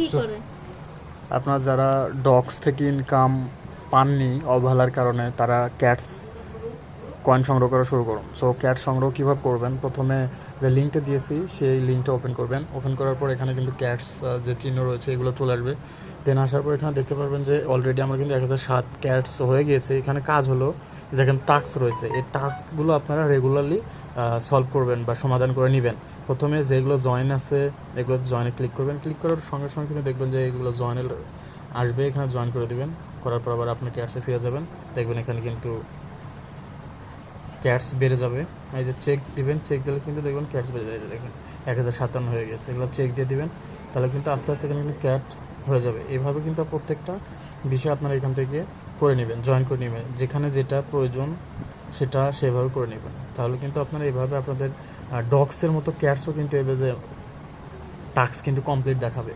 কি করে? আপনার যারা ডগস থেকে ইনকাম পাননি অবহেলার কারণে তারা ক্যাটস কয়েন সংগ্রহ করা শুরু করুন। সো ক্যাট সংগ্রহ কীভাবে করবেন, প্রথমে যে লিঙ্কটা দিয়েছি সেই লিঙ্কটা ওপেন করবেন। ওপেন করার পর এখানে কিন্তু ক্যাটস যে চিহ্ন রয়েছে এগুলো চলে আসবে। দেন আসার পর এখানে দেখতে পারবেন যে অলরেডি আমার কিন্তু 1007 ক্যাটস হয়ে গিয়েছে। এখানে কাজ হলো যেখানে টাস্ক রয়েছে, এই টাস্কগুলো আপনারা রেগুলারলি সলভ করবেন বা সমাধান করে নেবেন। প্রথমে যেগুলো জয়েন আছে এগুলো জয়েনে ক্লিক করবেন। ক্লিক করার সঙ্গে সঙ্গে কিন্তু দেখবেন যে এগুলো জয়েনে আসবে, এখানে জয়েন করে দেবেন। করার পর আবার আপনি ক্যাটসে ফিরে যাবেন, দেখবেন এখানে কিন্তু ক্যাটস বেড়ে যাবে। এই যে চেক দিবেন, চেক দিলে কিন্তু দেখবেন ক্যাটস বেড়ে যাবে। দেখবেন 1057 হয়ে গেছে। এগুলো চেক দিয়ে দিবেন, তাহলে কিন্তু আস্তে আস্তে এখানে কিন্তু ক্যাট হয়ে যাবে। এইভাবে কিন্তু প্রত্যেকটা বিষয় আপনারা এখান থেকে করে নেবেন, জয়েন করে নেবেন, যেখানে যেটা প্রয়োজন সেটা সেভাবে করে নেবেন। তাহলে কিন্তু আপনারা এইভাবে আপনাদের ডগসের মতো ক্যাটসও কিন্তু এভাবে যে টাস্ক কিন্তু কমপ্লিট দেখাবে।